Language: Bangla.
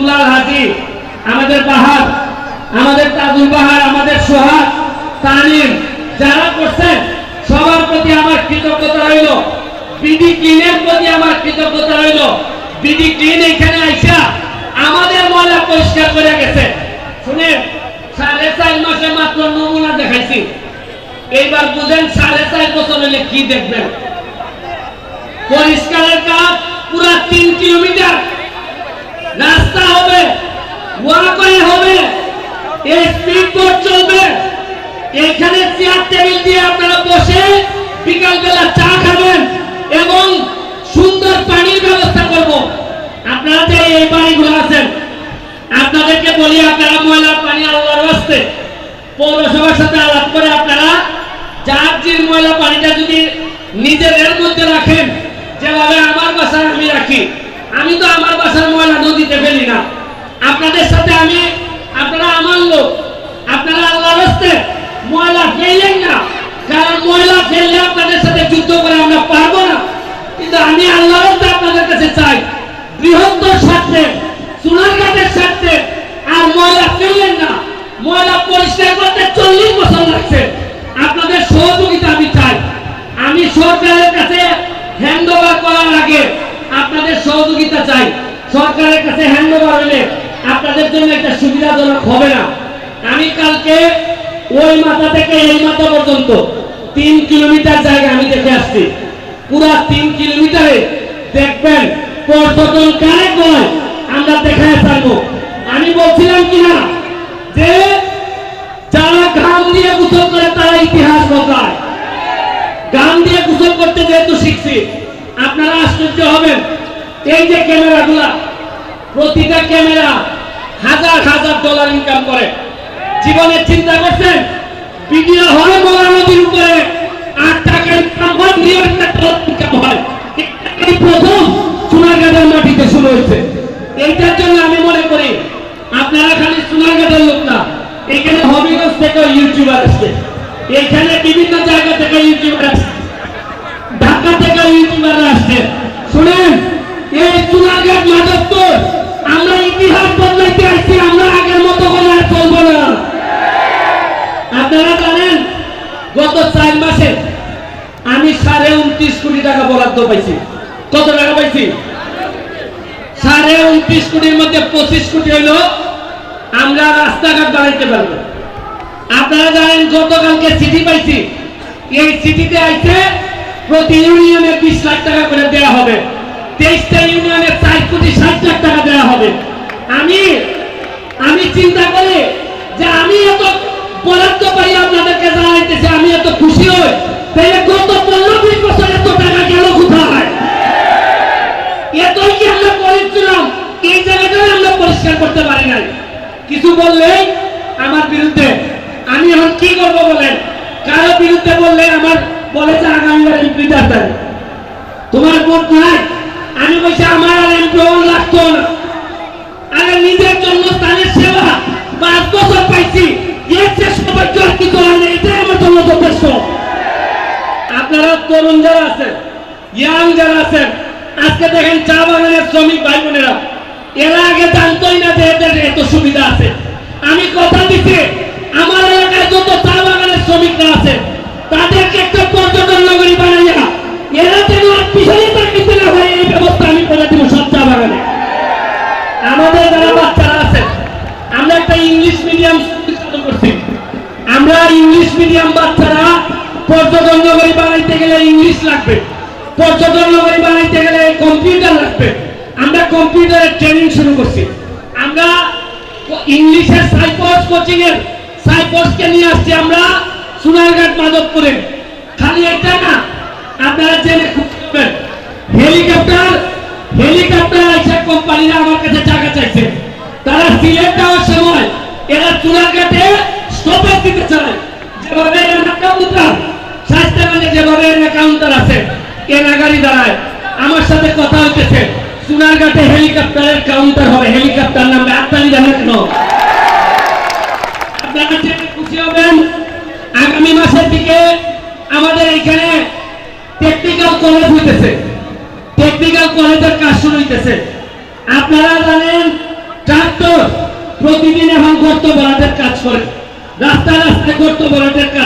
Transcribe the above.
দুলাল হাজি, আমাদের বাহার, আমাদের তাজুল বাহার, আমাদের সোহাগ, তানিম, যারা করছেন সবার প্রতি আমার কৃতজ্ঞতা রইল। বিডি ক্লিনের প্রতি আমার কৃতজ্ঞতা রইল। বিডি ক্লিন এখানে আইসা আমাদের ময়লা পরিষ্কার করে গেছে। শুনেন, 4.5 মাসে মাত্র নমুনা দেখাইছি। এইবার বুঝেন 4.5 বছর হলে কি দেখবেন। পরিষ্কারের কাজ পুরা 3 কিলোমিটার রাস্তা হবে, ওয়াকওয়ে হবে, স্পিড বোট চলবে। এখানে চেয়ার টেবিল দিয়ে আপনারা বসে বিকাল বেলা চা খাবেন এবং সুন্দর পানির ব্যবস্থা করব। আপনারা যে এই বাড়িগুলো আছেন, আপনাদেরকে বলি, আপনারা ময়লার পানি আল্লাহর রাস্তে পৌরসভার সাথে আলাপ করে আপনারা যার যে ময়লা পানিটা যদি নিজেদের মধ্যে রাখেন, যেভাবে আমার বাসায় আমি রাখি। আমি তো আমার বাসার ময়লা নদীতে ফেলি না। আপনাদের সাথে আমি, আপনারা আমার লোক, আপনারা আল্লাহর রাস্তে ময়লা ফেললেন না, কারণ ময়লা ফেললে আপনাদের সাথে যুদ্ধ করে আমরা পারবো না। কিন্তু আমি আল্লাহর রাস্তে আপনাদের কাছে চাই, বৃহত্তর স্বার্থে, সোনারঘাটের স্বার্থে আর ময়লা ফেললেন না। ময়লা পরিষ্কার করতে 40 বছর লাগছে। আপনাদের সহযোগিতা আমি চাই। আমি সরকারের কাছে হ্যান্ড ওভার করার আগে আপনাদের সহযোগিতা চাই। সরকারের কাছে হ্যান্ড ওভার হলে আপনাদের জন্য একটা সুবিধাজনক হবে না। আমি কালকে ওই মাথা থেকে এই মাথা পর্যন্ত 3 কিলোমিটার জায়গা আমি দেখে আসছি। পুরা 3 কিলোমিটারে দেখবেন পর্যটন কারে কয় আমরা দেখায় ছাড়বো। আমি বলছিলাম কিনা যে যারা ঘাম দিয়ে গোসল করে তারা ইতিহাস বদলায়। গান দিয়ে গোসল করতে যেহেতু শিখছি, আপনারা আশ্চর্য হবেন। এই যে ক্যামেরাগুলা, প্রতিটা ক্যামেরা হাজার হাজার ডলার ইনকাম করে। জীবনে চিন্তা করছেন ভিডিও হয় মোলা নদীর উপরে 8 টাকা ইনকাম হয়, ইনকাম হয়। প্রথম সোনারঘাটের মাটিতে শুরু হয়েছে। এইটার জন্য আমি মনে করি আপনারা খালি সোনারঘাটের লোক না, এখানে হবিগঞ্জ থেকে ইউটিউবার আসছে, এখানে বিভিন্ন জায়গা থেকে ইউটিউবার আসছে, ঢাকা থেকে ইউটিউবার আসছে। শুনেন, এই সোনারঘাট মাধবপুর আমরা ইতিহাস বদলাইতে আসছি। আমরা আগের মতো করে আর চলবো না। আপনারা জানেন গত 4 মাসে আমি 29.5 কোটি টাকা বরাদ্দ পাইছি। কত টাকা পাইছি? 29.5 কোটির মধ্যে 25 কোটি হইলো আমরা রাস্তাঘাট বানাইতে পারবো। আপনারা জানেন গতকালকে চিঠি পাইছি, এই চিঠিতে আইছে প্রতি ইউনিয়নে 20 লাখ টাকা করে দেওয়া হবে। 23টা ইউনিয়নে 4.60 টাকা দেওয়া হবে। আমি চিন্তা করি যে আমি এত বরাদ্দ পাই আপনাদেরকে জানাইতেছি, আমি এত খুশি হই। তাহলে গত 15-20 বছর এত টাকা গেল কোথায়? এতই কি আমরা করেছিলাম? এই জায়গাটা আমরা পরিষ্কার করতে পারি নাই। কিছু বললেই আমার বিরুদ্ধে। আমি এখন কি করবো বলেন? কারো বিরুদ্ধে বললে আমার বলে যে আগামীবার এমপি দাঁড়াতে তোমার ভোট নাই। আমি বলছি আমার আর এমপি লাগতো না। আরে নিজের জন্য স্থানের সেবা 5 বছর পাইছি, এর চেয়ে সবাইকে আর কি করার নেই, এটাই আমার জন্য যথেষ্ট। আপনারা তরুণ যারা আছেন, ইয়াং যারা আছেন, আজকে দেখেন চা বাগানের শ্রমিক ভাই বোনেরা, এরা আগে জানতোই না যে এদের এত সুবিধা আছে। আমি কথা দিচ্ছি, আমার এলাকায় যত চা বাগানের শ্রমিকরা আছে তাদেরকে একটা পর্যটন নগরী বানাইয়া এরা যেন আর পিছনে তাকিতে না হয়, এই ব্যবস্থা আমি করে দিব সব চা বাগানে। আমাদের যারা বাচ্চারা আছে, আমরা একটা ইংলিশ মিডিয়াম স্কুল করছি। আমরা ইংলিশ মিডিয়াম বাচ্চারা পর্যটন নগরী বানাইতে গেলে ইংলিশ লাগবে, পর্যটন নগরী বানাইতে গেলে কম্পিউটার লাগবে। আমরা কম্পিউটারের ট্রেনিং শুরু করছি। আমরা ইংলিশের সাইকোস কোচিং এর সাইকোসকে নিয়ে আসছি আমরা সোনারঘাট মাধবপুরে। খালি এটা না, আপনারা জেনে খুশি হবেন, হেলিকপ্টার এসে কোম্পানিরা আমার কাছে টাকা চাইছে। তারা সিলেট যাওয়ার সময় এরা সোনারঘাটে স্টপেজ দিতে চায়। যেভাবে কাউন্টার স্বাস্থ্যগঞ্জে যেভাবে কাউন্টার আছে, এরা গাড়ি দাঁড়ায়। আমার সাথে কথা হইতেছে, সোনারঘাটে হেলিকপ্টারের কাউন্টার হবে। হেলিকপ্টার নামবে, আপনারা জানেন কেন? আপনারা জেনে খুশি হবেন, আগামী মাসের দিকে আমাদের এখানে টেকনিক্যাল কলেজ হইতেছে, টেকনিক্যাল কলেজের কাজ শুরু হইতেছে। আপনারা জানেন ট্রাক্টর প্রতিদিন এখন গর্ত ভরাটের কাজ করে, রাস্তায় রাস্তায় গর্ত ভরাটের কাজ